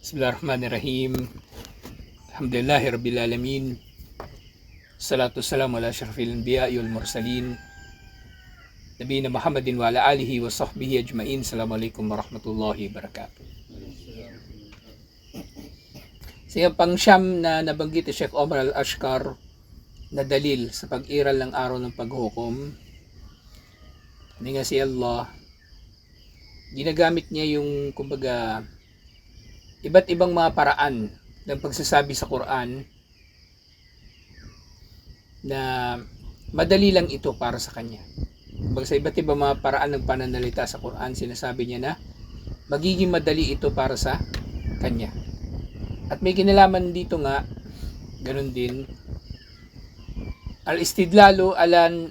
Bismillahirrahmanirrahim. Alhamdulillahi Rabbil Alamin. Salatu wassalamu ala asyrafil anbiya'i wal mursalin. Nabiyina Muhammadin wa ala alihi wa sahbihi ajma'in. Assalamualaikum warahmatullahi wabarakatuh. Sa iyang pangsyam na nabanggit ni Sheikh Omar Al-Ashkar na dalil sa pag-iral ng araw ng paghukom, hindi nga si Allah, ginagamit niya yung kumbaga iba't ibang mga paraan ng pagsasabi sa Quran na madali lang ito para sa kanya. Kumbaga sa iba't ibang mga paraan ng pananalita sa Quran, sinasabi niya na magiging madali ito para sa kanya. At may kinalaman dito nga, ganun din, al-istidlalu alan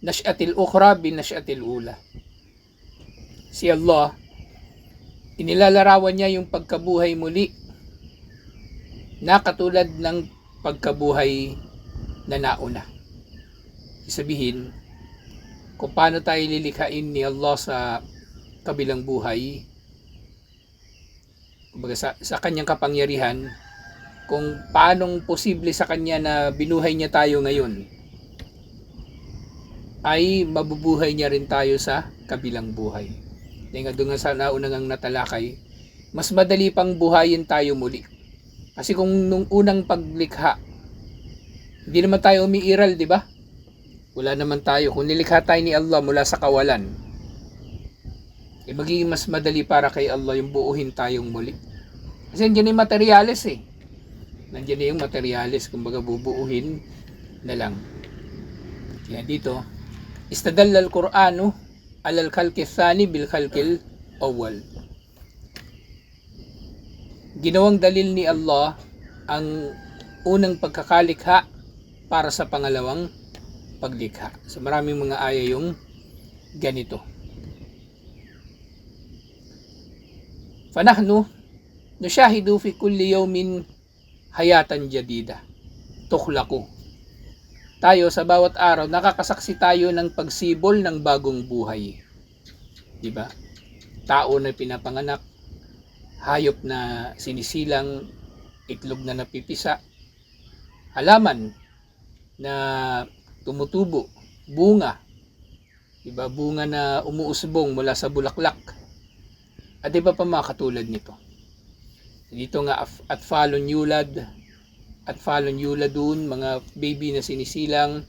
nash'atil ukhra bin nash'atil ula. Si Allah, inilalarawan niya yung pagkabuhay muli na katulad ng pagkabuhay na nauna. Isabihin, kung paano tayo lilikhain ni Allah sa kabilang buhay, kumbaga sa kanyang kapangyarihan, kung paanong posible sa kanya na binuhay niya tayo ngayon, ay mabubuhay niya rin tayo sa kabilang buhay. Dahil nga doon nga sa naunang natalakay, mas madali pang buhayin tayo muli. Kasi kung nung unang paglikha, hindi naman tayo umiiral, di ba? Wala naman tayo. Kung nilikha tayo ni Allah mula sa kawalan, magiging mas madali para kay Allah yung buuhin tayong muli. Kasi nandiyan yung materyales eh. Nandiyan yung materyales, kumbaga bubuuhin na lang. Kaya dito, istadalla al-Qur'anu alal khalqi thani bil khalqil awwal. Ginawang dalil ni Allah ang unang pagkakalikha para sa pangalawang paglikha. So maraming mga aya yung ganito. Fanahnu nushahidu fi kulli yawmin hayatan jadida tukhlaqu. Tayo sa bawat araw nakakasaksi tayo ng pagsibol ng bagong buhay. 'Di ba? Tao na pinapanganak, hayop na sinisilang, itlog na napipisa, halaman na tumutubo, bunga, 'di ba? Bunga na umuusbong mula sa bulaklak. At iba pa mga katulad nito. Dito nga atfalun yulad, atfalun yuladun, mga baby na sinisilang,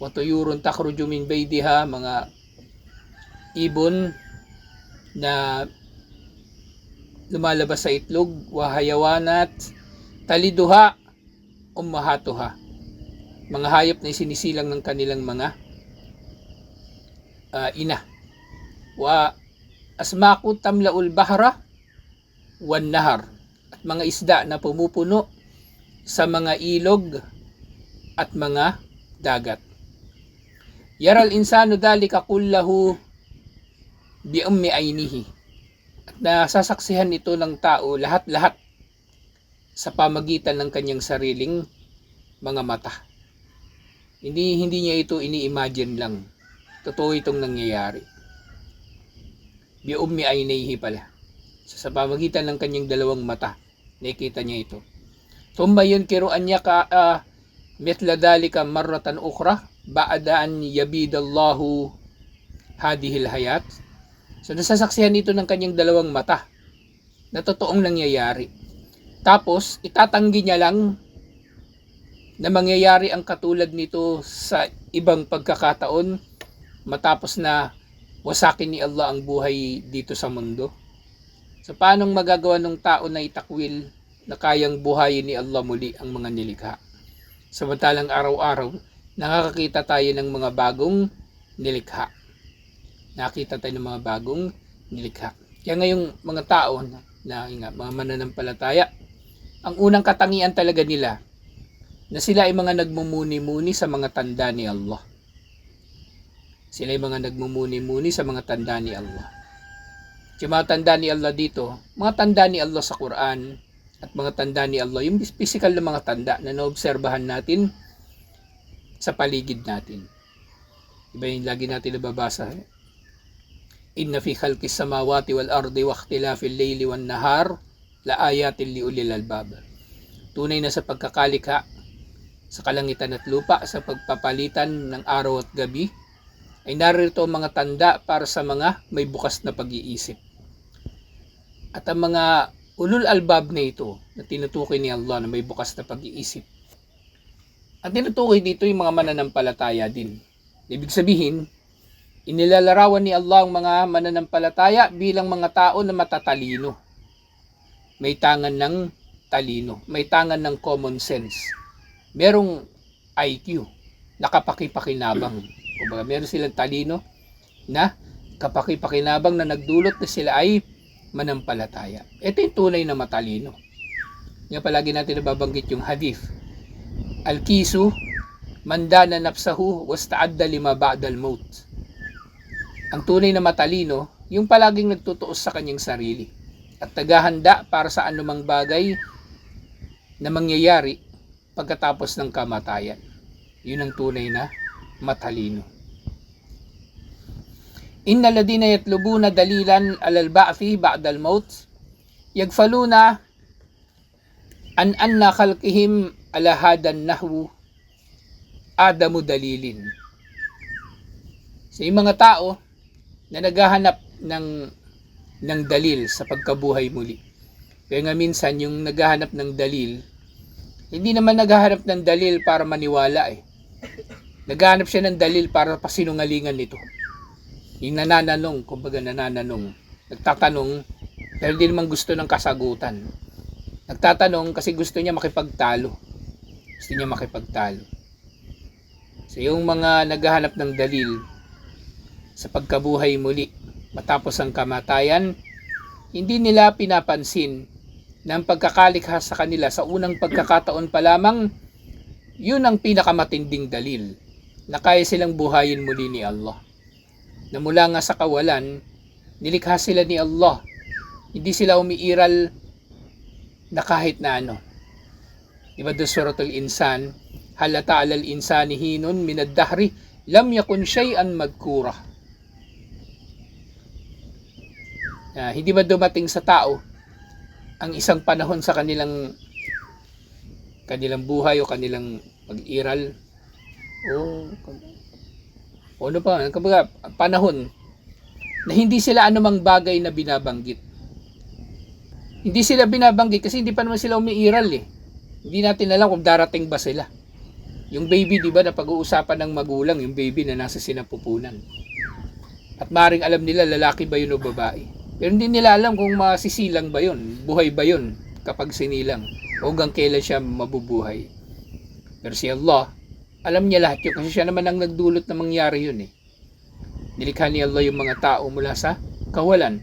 watuyurun takhruju min baydiha, mga ibon na lumalabas sa itlog, wahayawanat taliduha ummahatuha, mga hayop na sinisilang ng kanilang mga ina. Wa asmaku tamlaul bahra wan nahar, at mga isda na pumupuno sa mga ilog at mga dagat. Yaral insanu dalika kullahu bi ummi ainihi, at nasasaksihan ito ng tao lahat-lahat sa pamagitan ng kanyang sariling mga mata. Hindi niya ito ini-imagine lang. Totoo itong nangyayari. Bi ummi ainihi pala. Sa pamagitan ng kanyang dalawang mata, nakikita niya ito. Thumma yunkiru an yaka mithla dhalika marratan ukhra ba'da an yabidallahu hadihil hayat. So nasasaksihan ito ng kanyang dalawang mata na totoong nangyayari. Tapos itatanggi niya lang na mangyayari ang katulad nito sa ibang pagkakataon matapos na wasakin ni Allah ang buhay dito sa mundo. So paanong magagawa ng tao na itakwil na kayang buhayin ni Allah muli ang mga nilikha? Samantalang araw-araw, nakakakita tayo ng mga bagong nilikha. Nakita tayo ng mga bagong nilikha. Kaya ngayong mga tao na mga mananampalataya, ang unang katangian talaga nila, na sila ay mga nagmumuni-muni sa mga tanda ni Allah. Sila ay mga nagmumuni-muni sa mga tanda ni Allah. Yung mga tanda ni Allah dito, mga tanda ni Allah sa Quran, at mga tanda ni Allah, yung physical na mga tanda na naobserbahan natin sa paligid natin. Iba yung lagi natin nababasa. Inna fi khalqis samawati wal ardi wa ikhtilafil layli wan nahar laayatin liulil albab. Tunay na sa pagkakalikha sa kalangitan at lupa, sa pagpapalitan ng araw at gabi, ay narito ang mga tanda para sa mga may bukas na pag-iisip. At ang mga ulul albab na ito na tinutukoy ni Allah na may bukas na pag-iisip, ang tinutukoy dito yung mga mananampalataya din. Ibig sabihin, inilalarawan ni Allah ang mga mananampalataya bilang mga tao na matatalino. May tangan ng talino, may tangan ng common sense. Merong IQ, nakapakipakinabang. Kumbaga, meron silang talino na kapakipakinabang na nagdulot na sila ay manampalataya. Ito yung tunay na matalino. Nga palagi natin nababanggit yung hadith. Al-kisu, mandana nafsahu, wasta'adda lima ba'dal maut. Ang tunay na matalino, yung palaging nagtutuos sa kanyang sarili at tagahanda para sa anumang bagay na mangyayari pagkatapos ng kamatayan. Yun ang tunay na matalino. Innal ladina yatlubuna dalilan alal ba'thi ba'dal maut yagfaluna an anna khalqihim ala hadan nahwu adamu dalilin. So, yung mga tao na naghahanap ng dalil sa pagkabuhay muli. Kaya nga minsan yung naghahanap ng dalil, hindi naman naghahanap ng dalil para maniwala eh. Naghahanap siya ng dalil para pasinungalingan nito. Yung nanananong, kumbaga nanananong, nagtatanong, pero hindi naman gusto ng kasagutan. Nagtatanong kasi gusto niya makipagtalo. Gusto niya makipagtalo. So yung mga naghahanap ng dalil sa pagkabuhay muli, matapos ang kamatayan, hindi nila pinapansin na ang pagkakalikha sa kanila sa unang pagkakataon pa lamang, yun ang pinakamatinding dalil na kaya silang buhayin muli ni Allah. Na mula nga sa kawalan, nilikha sila ni Allah. Hindi sila umiiral na kahit na ano. Diba doon suratul insan, halata alal insani hinun minad dahri lam yakun shay'an madkura. Hindi ba dumating sa tao ang isang panahon sa kanilang buhay o kanilang pag-iral o ano pa, kumbaga panahon na hindi sila anumang bagay na binabanggit. Hindi sila binabanggit kasi hindi pa naman sila umiiral eh. Hindi natin alam kung darating ba sila. Yung baby, di ba, na pag-uusapan ng magulang, yung baby na nasa sinapupunan. At maring alam nila lalaki ba yun o babae. Pero hindi nila alam kung masisilang ba yun, buhay ba yun kapag sinilang, o hanggang kailan siya mabubuhay. Pero si Allah, alam niya lahat yun kasi siya naman ang nagdulot na mangyari yun eh. Nilikha ni Allah yung mga tao mula sa kawalan.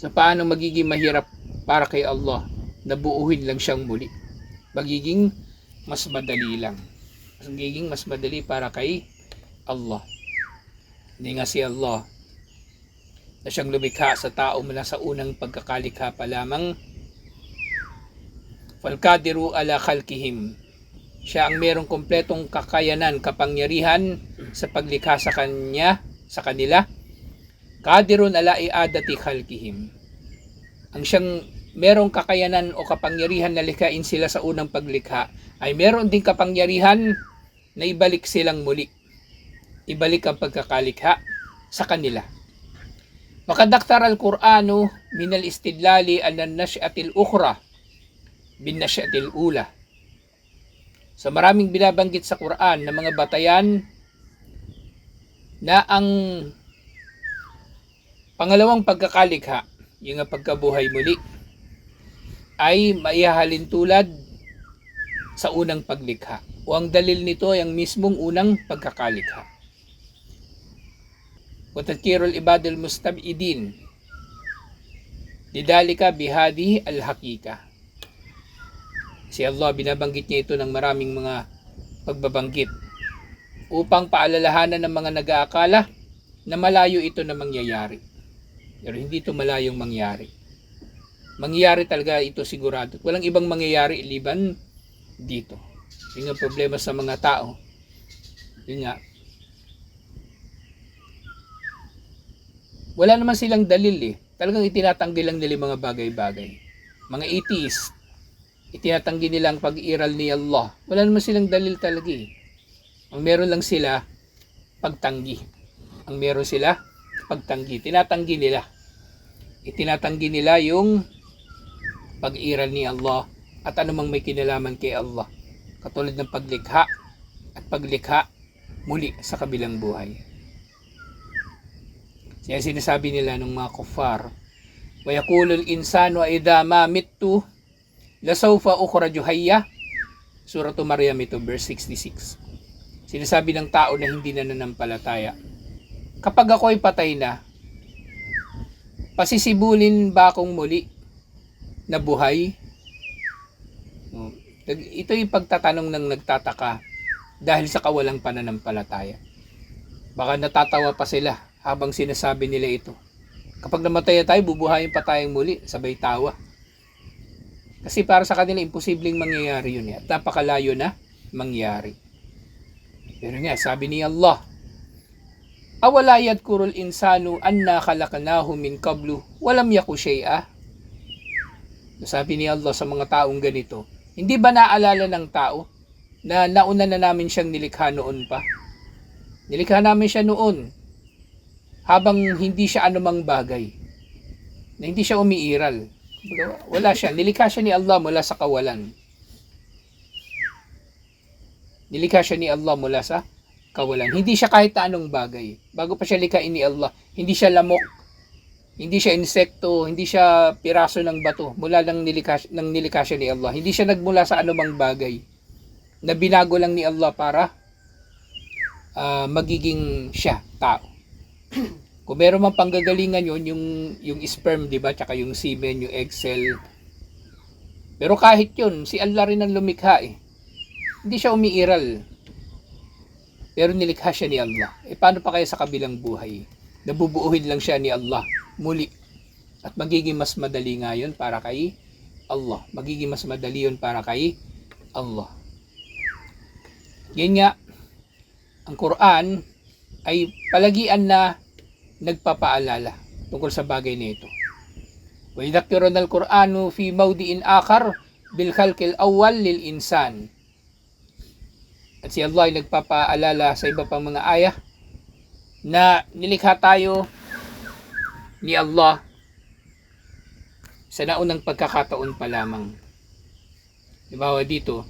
So paano magiging mahirap para kay Allah na buuhin lang siyang muli? Magiging mas madali lang. Magiging mas madali para kay Allah. Hindi nga si Allah na siyang lumikha sa tao mula sa unang pagkakalikha pa lamang. Falkadiru ala khalqihim. Siya ang merong kompletong kakayanan, kapangyarihan sa paglikha sa kanila. Qadirun ala i'adati khalqihim. Ang siyang merong kakayanan o kapangyarihan na likhain sila sa unang paglikha, ay meron ding kapangyarihan na ibalik silang muli. Ibalik ang pagkakalikha sa kanila. Makadaktar al-Qur'anu min al-istidlali ala an-nash'atil ukhra bin nash'atil ula. Sa maraming binabanggit sa Quran na mga batayan na ang pangalawang pagkakalikha, yung pagkabuhay muli, ay maihahalin tulad sa unang paglikha. O ang dalil nito ay ang mismong unang pagkakalikha. Wa tadhkirul ibadil mustab'idin lidalika bihadi al-haqiqa. Si Allah, binabanggit niya ito ng maraming mga pagbabanggit upang paalalahanan ng mga nag-aakala na malayo ito na mangyayari. Pero hindi ito malayong mangyari. Mangyayari talaga ito sigurado. Walang ibang mangyayari iliban dito. Yung problema sa mga tao, yun nga, wala naman silang dalil eh. Talagang itinatanggi lang nila mga bagay-bagay. mga atheist, itinatanggi nila ang pag-iral ni Allah. Wala naman silang dalil talaga eh. Ang meron lang sila, pagtanggi. Ang meron sila, pagtanggi. Tinatanggi nila. Itinatanggi nila yung pag-iral ni Allah at anumang may kinalaman kay Allah. Katulad ng paglikha at paglikha muli sa kabilang buhay. Kaya sinasabi nila ng mga kuffar, wa yaqulul insanu idha ma mittu lasawfa ukhraju hayya. Surah Maryam ito, verse 66. Sinasabi ng tao na hindi na nanampalataya, kapag ako'y patay na, pasisibulin ba akong muli na buhay? Ito yung pagtatanong ng nagtataka dahil sa kawalang pananampalataya. Baka natatawa pa sila habang sinasabi nila ito. Kapag namatay tayo, bubuhayin pa tayong muli, sabay tawa. Kasi para sa kanila, imposibleng mangyayari yun. At napakalayo na mangyari. Pero nga, sabi ni Allah, awala yadkurul insanu anna khalaqnahu min qablu walam yaku shay'a. Sabi ni Allah sa mga taong ganito, hindi ba naalala ng tao na nauna na namin siyang nilikha noon pa? Nilikha namin siya noon habang hindi siya anumang bagay, na hindi siya umiiral. Wala siya. Nilikha siya ni Allah mula sa kawalan. Nilikha siya ni Allah mula sa kawalan. Hindi siya kahit anong bagay. Bago pa siya likhain ni Allah, hindi siya lamok, hindi siya insekto, hindi siya piraso ng bato. Mula nang nilikha siya ni Allah. Hindi siya nagmula sa anumang bagay na binago lang ni Allah para magiging siya, tao. Kung meron mang panggagalingan yun, yung sperm, di ba? Tsaka yung semen, yung egg cell. Pero kahit yun, si Allah rin ang lumikha eh. Hindi siya umiiral. Pero nilikha siya ni Allah. Paano pa kaya sa kabilang buhay? Nabubuuhin lang siya ni Allah muli. At magiging mas madali nga yun para kay Allah. Magiging mas madali yun para kay Allah. Yan nga, ang Quran ay palagian na nagpapaalala tungkol sa bagay na ito. Wa yadhkuruna al-Qur'anu fi mawdi'in akhar bil khalqil awwal lil insan. At si Allah ay nagpapaalala sa iba pang mga ayah na nilikha tayo ni Allah sa naunang pagkakataon pa lamang. Diba dito,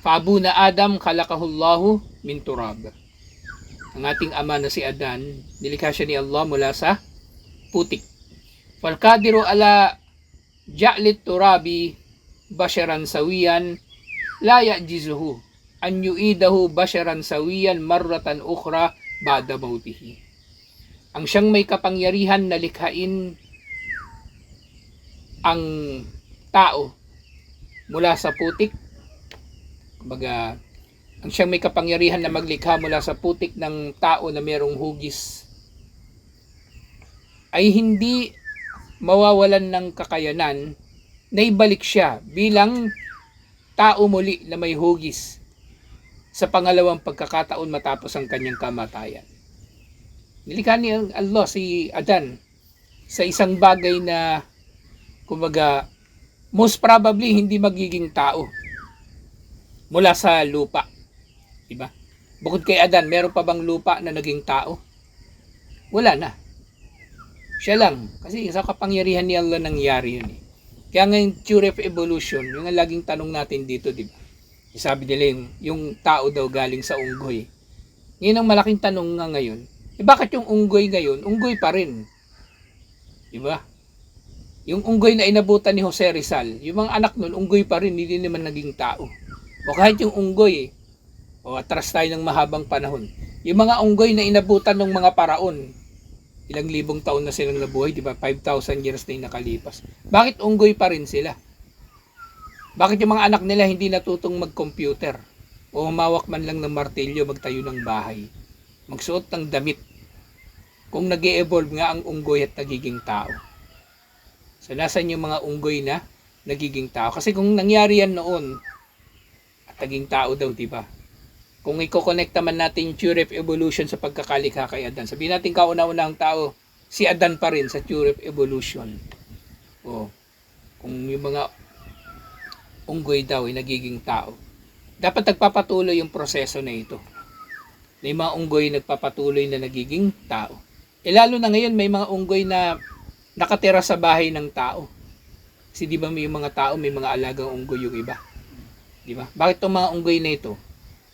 Fa'abuna Adam khalaqahullahu min turab. Ang ating ama na si Adan, nilikha siya ni Allah mula sa putik. Falkadiru ala ja'lit turabi basharan sawiyan la ya'jizuhu an yu'idahu basharan sawiyan marratan ukhra ba'da mautihi. Ang siyang may kapangyarihan na likhain ang tao mula sa putik, kumbaga, ang siyang may kapangyarihan na maglikha mula sa putik ng tao na mayroong hugis ay hindi mawawalan ng kakayanan na ibalik siya bilang tao muli na may hugis sa pangalawang pagkakataon matapos ang kanyang kamatayan. Nilikha ni Allah si Adan sa isang bagay na kumbaga most probably hindi magiging tao mula sa lupa. Diba? Bukod kay Adan, meron pa bang lupa na naging tao? Wala na. Siya lang. Kasi sa kapangyarihan ni Allah nangyari yun eh. Kaya ngayon, theory of evolution, yung laging tanong natin dito, diba? Sabi nila yung tao daw galing sa unggoy. Ngayon ang malaking tanong nga ngayon, bakit yung unggoy ngayon, unggoy pa rin? Diba? Yung unggoy na inabutan ni Jose Rizal, yung mga anak nun, unggoy pa rin, hindi naman naging tao. O kahit yung unggoy, atras tayo ng mahabang panahon. Yung mga unggoy na inabutan ng mga paraon, ilang libong taon na silang nabuhay, di ba? 5,000 years na yung nakalipas. Bakit unggoy pa rin sila? Bakit yung mga anak nila hindi natutong mag-computer? O humawak man lang ng martilyo, magtayo ng bahay? Magsuot ng damit? Kung nag-e-evolve nga ang unggoy at nagiging tao. So, nasan yung mga unggoy na nagiging tao? Kasi kung nangyari yan noon, at naging tao daw, di ba? Kung i-connect man natin yung theory of evolution sa pagkakalikha kay Adan, sabihin natin kauna-unahang tao, si Adan pa rin sa theory of evolution. O, kung yung mga unggoy daw ay nagiging tao. Dapat nagpapatuloy yung proseso na ito. May mga unggoy nagpapatuloy na nagiging tao. Lalo na ngayon may mga unggoy na nakatira sa bahay ng tao. Kasi di ba may mga tao, may mga alagang unggoy yung iba. Di ba? Bakit itong mga unggoy na ito,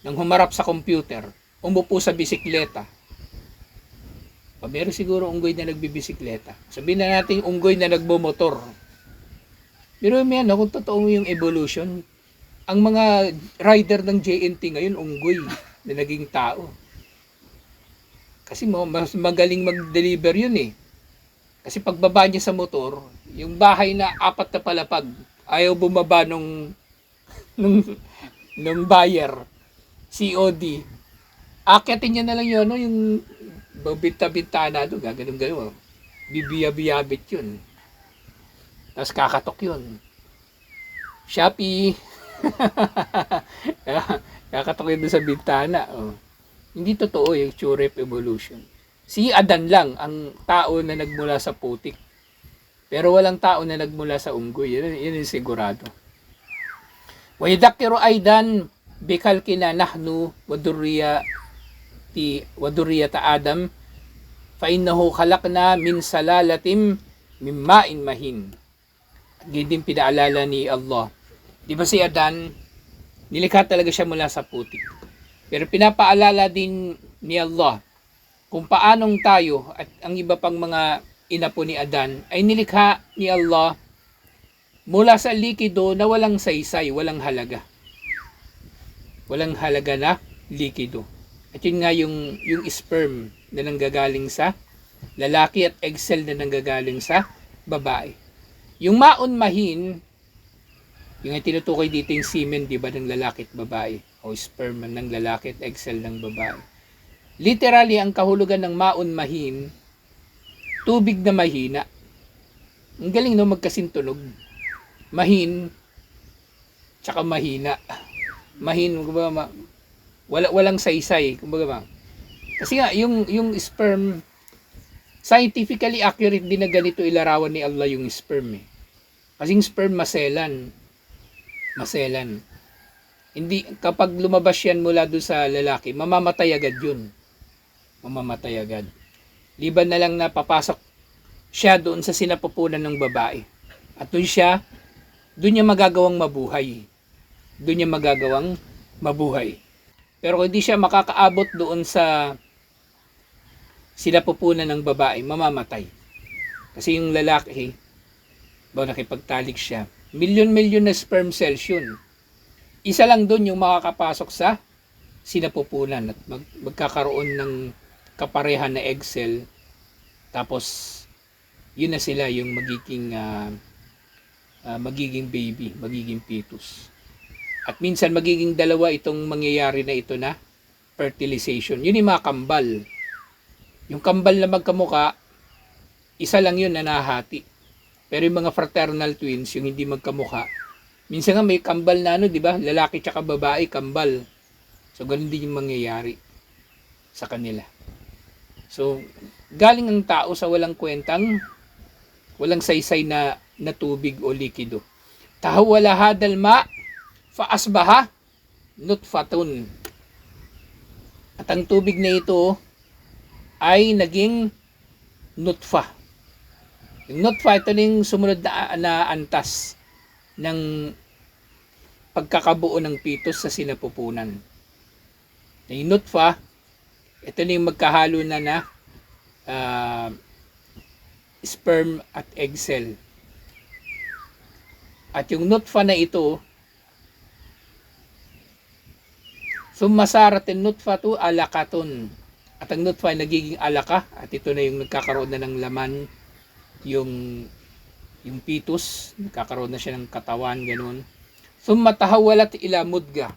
nang humarap sa computer, umupo sa bisikleta, meron siguro unggoy na nagbibisikleta. Sabihin na natin unggoy na nagbomotor. Pero may kung totoo yung evolution, ang mga rider ng JNT ngayon, unggoy na naging tao. Kasi mas magaling mag-deliver yun eh. Kasi pagbaba niya sa motor, yung bahay na 4 na palapag, ayaw bumaba nung buyer, COD. Akyatin niya na lang yun, no? Yung binta-bintana doon, gaganon-ganon. Bibiyabiyabit yun. Tapos kakatok yun. Shopee. Kakatok yun doon sa bintana. Oh. Hindi totoo yung theory of evolution. Si Adan lang ang tao na nagmula sa putik. Pero walang tao na nagmula sa unggoy. Yun yung sigurado. وَيَذَكِّرُ أَيْضًا بِخَلْقِنَا نَحْنُ وَذُرِّيَّةَ آدَمَ فَإِنَّهُ خَلَقْنَا مِنْ سَلَالَةٍ مِنْ مَاءٍ مَهِينٍ. Din pinaalala ni Allah. Di ba si Adan, nilikha talaga siya mula sa putik. Pero pinapaalala din ni Allah kung paanong tayo at ang iba pang mga inapo ni Adan ay nilikha ni Allah mula sa likido na walang saysay, walang halaga. Walang halaga na likido. At yun nga yung sperm na nanggagaling sa lalaki at egg cell na nanggagaling sa babae. Yung maun mahin, yung tinutukoy dito yung semen, di ba, ng lalaki at babae, o sperm ng lalaki at egg cell ng babae. Literally, ang kahulugan ng maun mahin, tubig na mahina. Ang galing, no, magkasintunog. Mahin, tsaka mahina. Mahin, kumbaga, walang saysay, kumbaga ba. Kasi nga, yung sperm, scientifically accurate din na ganito ilarawan ni Allah yung sperm eh. Kasi yung sperm maselan. Hindi, kapag lumabas yan mula doon sa lalaki, mamamatay agad yun. Mamamatay agad. Liban na lang na papasok siya doon sa sinapupunan ng babae. At doon niya magagawang mabuhay. Pero kung hindi siya makakaabot doon sa sinapupunan ng babae, mamamatay. Kasi yung lalaki, nakipagtalik siya, milyon-milyon na sperm cells yun. Isa lang doon yung makakapasok sa sinapupunan at magkakaroon ng kaparehan na egg cell. Tapos, yun na sila yung magiging baby, magiging fetus. At minsan magiging dalawa itong mangyayari na ito na fertilization. Yun yung mga kambal. Yung kambal na magkamuka, isa lang yun na nahati. Pero yung mga fraternal twins, yung hindi magkamuka, minsan nga may kambal na di ba? Lalaki tsaka babae, kambal. So, ganun din yung mangyayari sa kanila. So, galing ang tao sa walang kwentang, walang saysay na tubig o likido. Tahawala hadal ma, faasbaha, nutfatun. At ang tubig na ito ay naging nutfa. Yung nutfa, ito yung sumunod na antas ng pagkakabuo ng fetus sa sinapupunan. Yung nutfa, ito na yung magkahalo na sperm at egg cell. At yung nutfa na ito, sumasaratin nutfatu alakatun. At ang nutfa ay nagiging alaka, at ito na yung nagkakaroon na ng laman, yung fetus, nagkakaroon na siya ng katawan, ganun. Sumatahawalat ila mudga.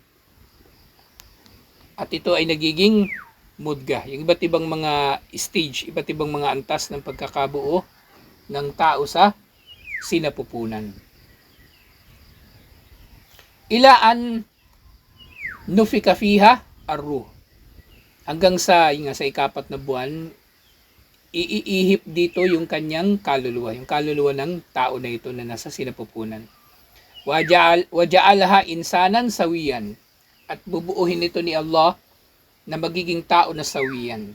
At ito ay nagiging mudga. Yung iba't ibang mga stage, iba't ibang mga antas ng pagkakabuo ng tao sa sinapupunan. Ilaan nufika fiha arruh. Hanggang sa 4 na buwan, iihip dito yung kanyang kaluluwa, yung kaluluwa ng tao na ito na nasa sinapupunan. Waja'alaha insanan sawiyan, at bubuuhin ito ni Allah na magiging tao na sawiyan.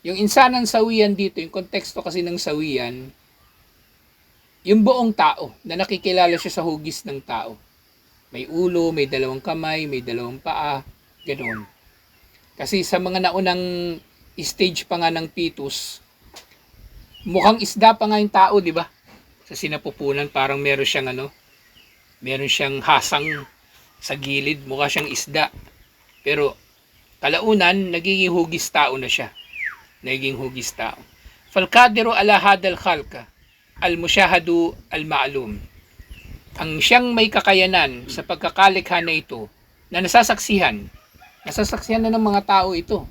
Yung insanan sawiyan dito, yung konteksto kasi ng sawiyan, yung buong tao na nakikilala siya sa hugis ng tao. May ulo, may dalawang kamay, may dalawang paa, ganoon. Kasi sa mga naunang stage pa nga ng fetus, mukhang isda pa nga yung tao, di ba? Sa sinapupunan, parang meron siyang hasang sa gilid, mukha siyang isda. Pero kalaunan, nagiging hugis tao na siya. Nagiging hugis tao. Falkadiru ala hadal khalqa, al-musyahadu al-ma'lum. Ang siyang may kakayanan sa pagkakalikha na ito, na nasasaksihan na ng mga tao ito,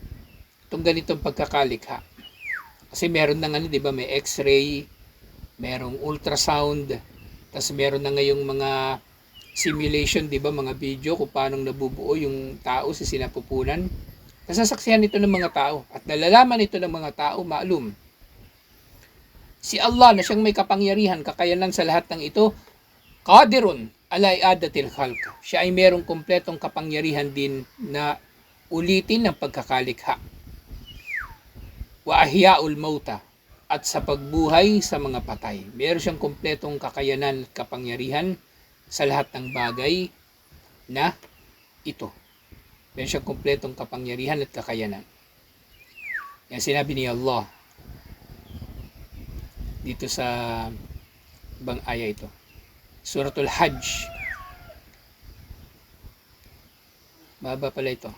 itong ganitong pagkakalikha. Kasi meron na di ba, may x-ray, merong ultrasound, tas meron na ngayong mga simulation, di ba, mga video kung paano nabubuo yung tao sa sinapupunan. Nasasaksihan ito ng mga tao at nalalaman ito ng mga tao, ma'lum. Si Allah na siyang may kapangyarihan, kakayanan sa lahat ng ito, qadirun ala i'adatil khalq. Siya ay merong kumpletong kapangyarihan din na ulitin ang pagkakalikha. Wa ahya'ul mauta, at sa pagbuhay sa mga patay. Meron siyang kumpletong kakayanan at kapangyarihan sa lahat ng bagay na ito. Meron siyang kumpletong kapangyarihan at kakayanan. Yan sinabi ni Allah dito sa ibang aya ito. Suratul Hajj. Baba pala ito.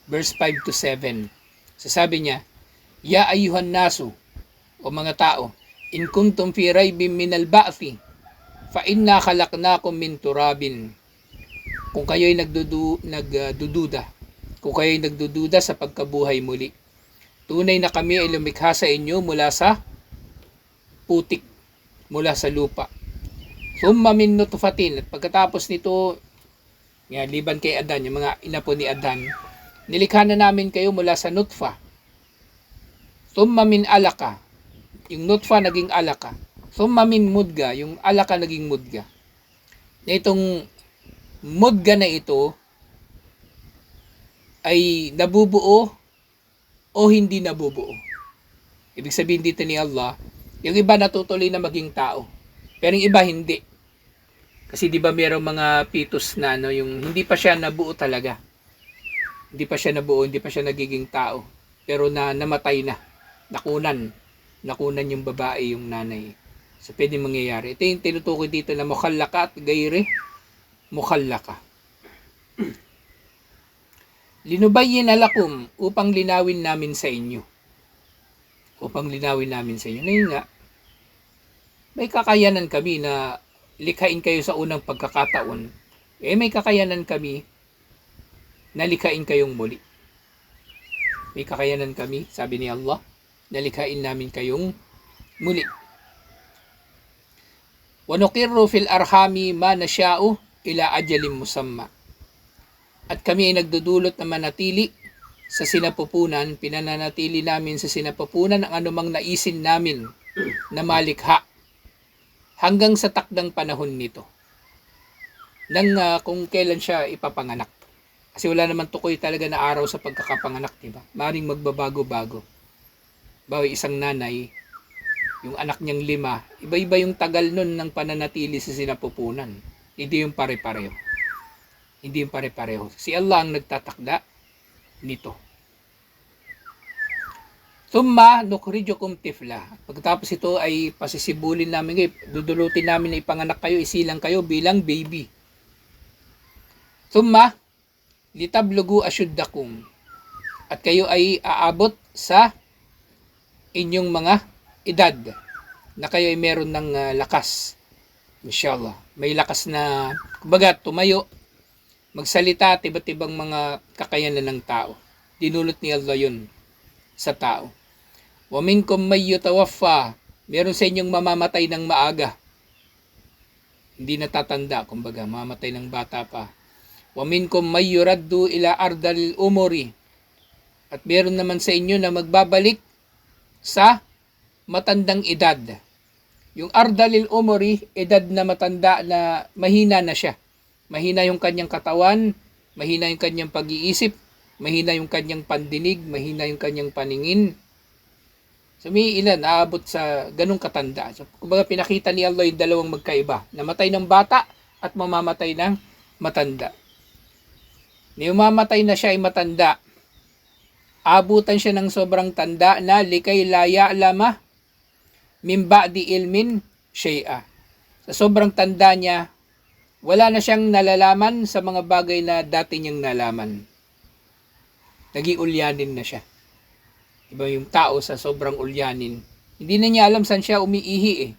Verse 5 to 7. Sasabi niya, Ya ayuhan nasu, o mga tao, in kuntum fi raybin minal ba'thi, fa inna khalaqnakum min turabin. Kung kayo'y nagdududa, sa pagkabuhay muli, tunay na kami ay lumikha sa inyo mula sa putik, mula sa lupa. Thumma min nutfatin, at pagkatapos nito, liban kay Adan, yung mga inapo ni Adan, nilikha na namin kayo mula sa nutfa. Thumma min alaka, yung nutfa naging alaka. Thumma min mudga, yung alaka naging mudga. Na itong mudga na ito ay nabubuo o hindi nabubuo. Ibig sabihin dito ni Allah, yung iba natutuloy na maging tao, pero yung iba hindi. Kasi di ba mayroong mga fetus na yung hindi pa siya nabuo talaga. Hindi pa siya nabuo, hindi pa siya nagiging tao. Pero namatay na. Nakunan yung babae, yung nanay. So pwede mangyayari. Ito yung tinutukoy dito na mukhallaka at gayri mukhallaka. Linubayyin alakum, upang linawin namin sa inyo. Ngayon nga, may kakayanan kami na likhain kayo sa unang pagkakataon. May kakayanan kami na likhain kayong muli. May kakayanan kami, sabi ni Allah, na likhain namin kayong muli. Wa nuqirru fil arhami ma nasya'u ila ajalin musamma. At kami ay nagdudulot na manatili sa sinapupunan, pinananatili namin sa sinapupunan ang anumang naisin namin na malikha hanggang sa takdang panahon nito. Kung kailan siya ipapanganak. Kasi wala naman tukoy talaga na araw sa pagkakapanganak, diba? Maring magbabago-bago. Bawi isang nanay, yung anak niyang 5, iba-iba yung tagal nun ng pananatili sa sinapupunan. Hindi yung pare-pareho. Si Allah ang nagtatakda nito. Thumma nukhrijukum tifla. Pagkatapos ito ay pasisibulin namin kayo, dudulutin namin na ipanganak kayo, isilang kayo bilang baby. Thumma litablugu asyuddakum. At kayo ay aabot sa inyong mga edad na kayo ay meron ng lakas. Inshallah. May lakas na, kumbaga, tumayo, magsalita at iba't ibang mga kakayanan ng tao. Dinulot ni Allah yun sa tao. Wa minkum may yutawaffa. Meron sa inyong mamamatay ng maaga. Hindi natatanda, kumbaga, mamamatay ng bata pa. Wa minkum may yuraddu ila ardal umuri. At meron naman sa inyo na magbabalik sa matandang edad. Yung ardalil umuri, edad na matanda na mahina na siya. Mahina yung kanyang katawan, mahina yung kanyang pag-iisip, mahina yung kanyang pandinig, mahina yung kanyang paningin. So may ilan aabot sa ganung katanda. So kumbaga pinakita ni Allah yung dalawang magkaiba. Namatay ng bata at mamamatay ng matanda. Yung mamamatay na siya ay matanda, abutan siya ng sobrang tanda na likay la ya'lama min ba'di ilmin shay'a. Sa sobrang tanda niya, wala na siyang nalalaman sa mga bagay na dati niyang nalaman. Nagiulyanin na siya. Diba yung tao sa sobrang ulyanin, hindi na niya alam saan siya umiihi eh.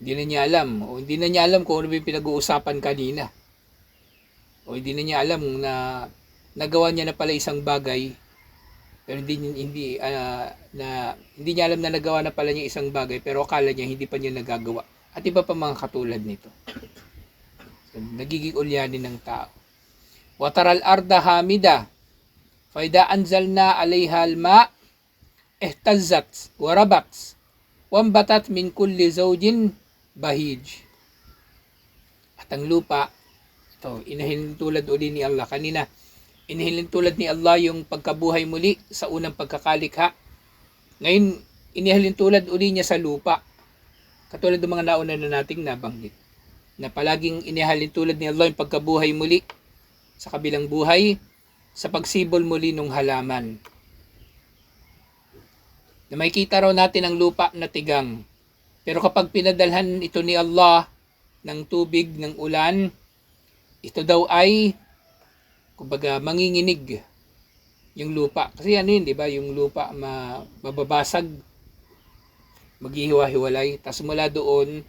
Hindi na niya alam. O hindi na niya alam kung ano yung pinag-uusapan kanina. O hindi na niya alam na nagawa niya na pala isang bagay, pero hindi niya alam na nagawa na pala niya isang bagay, pero akala niya hindi pa niya nagagawa. At iba pa mga katulad nito. So, nagiging ulyanin ng tao. Wataral arda hamida faida anzalna alayha alma ihtazzat warabat wambatat min kulli zawjin bahij. At ang lupa, ito, inahilin tulad uli ni Allah. Kanina, inahilin tulad ni Allah yung pagkabuhay muli sa unang pagkakalikha. Ngayon, inihalin tulad uli niya sa lupa. Katulad ng mga nauna na nating nabanggit. Na palaging inihalin tulad ni Allah yung pagkabuhay muli sa kabilang buhay, sa pagsibol muli ng halaman. Na makikita raw natin ang lupa na tigang. Pero kapag pinadalhan ito ni Allah ng tubig, ng ulan, ito daw ay, kumbaga, manginginig yung lupa. Kasi ano yun, di ba? Yung lupa mababasag, maghihiwa-hiwalay. Tapos mula doon,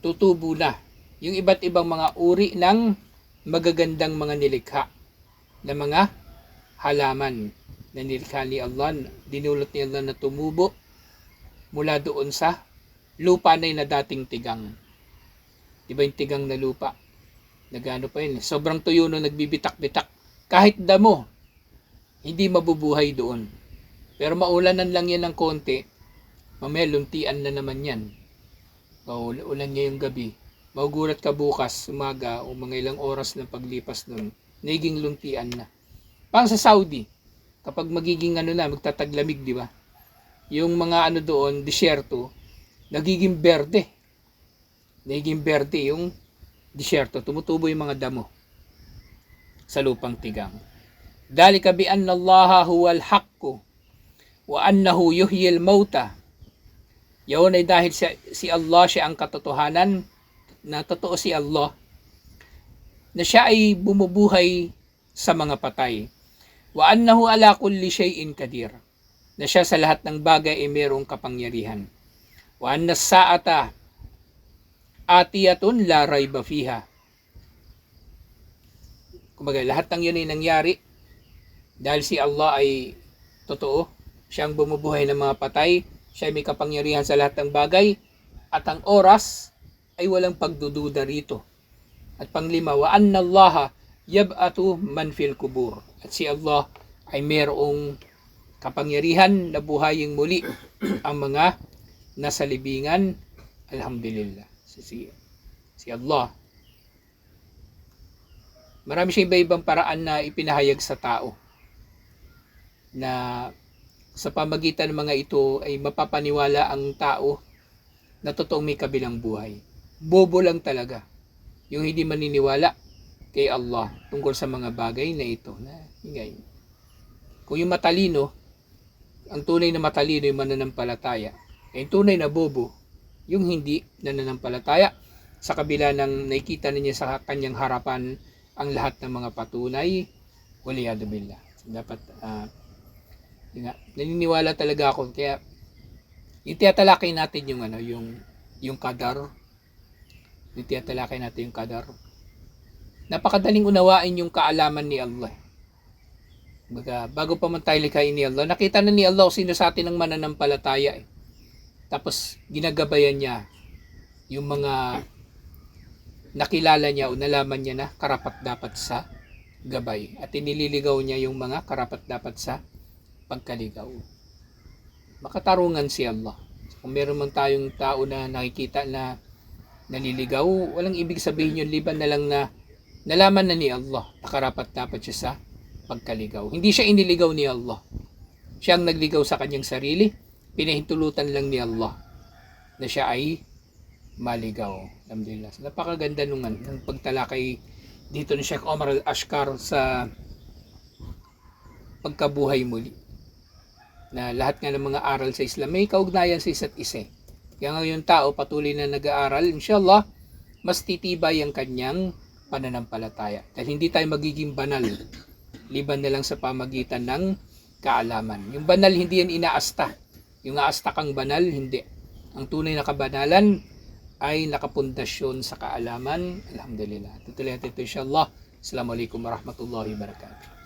tutubo na yung iba't ibang mga uri ng magagandang mga nilikha na mga halaman na nilikha ni Allah, dinulot ni Allah na tumubo mula doon sa lupa na dating tigang. Diba yung tigang na lupa? Nagano pa yun. Sobrang tuyo no, nagbibitak-bitak. Kahit damo, hindi mabubuhay doon. Pero maulanan lang yan ng konti, mamaya luntian na naman yan. Ulan niya yung gabi. Magugulat ka bukas, umaga, o mga ilang oras na paglipas nun, nagiging luntian na. Pang sa Saudi, kapag magiging magtataglamig, di ba? Yung mga doon, disyerto, nagiging berde. Nagiging berde yung disyerto. Tumutubo yung mga damo sa lupang tigang. Dalika bi anna Allah huwal haqqu wa annahu yuhyil mauta. Yun ay dahil si Allah siya ang katotohanan, na totoo si Allah, na siya ay bumubuhay sa mga patay. Wa annahu ala kulli shay'in qadir. Na siya sa lahat ng bagay ay mayroong kapangyarihan. Wa anna sa'ata atiyatun la rayba fiha. Kumbaga, lahat ng yun ay nangyari dahil si Allah ay totoo. Siya ang bumubuhay ng mga patay. Siya ay may kapangyarihan sa lahat ng bagay. At ang oras ay walang pagdududa rito. At panglima, wa anna Allah yab'atu man fil kubur. At si Allah ay mayroong kapangyarihan na buhayin muli ang mga nasa libingan. Alhamdulillah. Si Allah. Marami siyang iba-ibang paraan na ipinahayag sa tao, na sa pamagitan ng mga ito ay mapapaniwala ang tao na totoong may kabilang buhay. Bobo lang talaga yung hindi maniniwala kay Allah tungkol sa mga bagay na ito. Kung yung matalino, ang tunay na matalino yung mananampalataya. Yung tunay na bobo, yung hindi nananampalataya, sa kabila ng nakikita niya sa kanyang harapan ang lahat ng mga patunay, waliyadu billah. Dapat, naniniwala talaga ako. Kaya, itiyatalakay natin yung qadar. Itiyatalakay natin yung qadar. Napakadaling unawain yung kaalaman ni Allah. Bago pa man tayo likhain ni Allah, nakita na ni Allah sino sa atin ang mananampalataya. Tapos, ginagabayan niya yung mga nakilala niya o nalaman niya na karapat dapat sa gabay. At inililigaw niya yung mga karapat dapat sa pagkaligaw. Makatarungan si Allah. Kung meron man tayong tao na nakikita na naliligaw, walang ibig sabihin yun liban na lang na nalaman na ni Allah, nakarapat-dapat siya sa pagkaligaw. Hindi siya iniligaw ni Allah. Siya ang nagligaw sa kanyang sarili, pinahintulutan lang ni Allah na siya ay maligaw. Alhamdulillah. Napakaganda nung pagtalakay dito ni Sheikh Omar Al-Ashkar sa pagkabuhay muli. Na lahat nga ng mga aral sa Islam may kaugnayan sa isa't isa. Kaya ngayon tao patuloy na nag-aaral, inshallah, mas titibay ang kanyang pananampalataya. Dahil hindi tayo magiging banal, liban na lang sa pamagitan ng kaalaman. Yung banal, hindi yan inaasta. Yung aasta kang banal, hindi. Ang tunay na kabanalan ay nakapundasyon sa kaalaman. Alhamdulillah. Tutuloy natin ito inshallah. Assalamualaikum warahmatullahi wabarakatuh.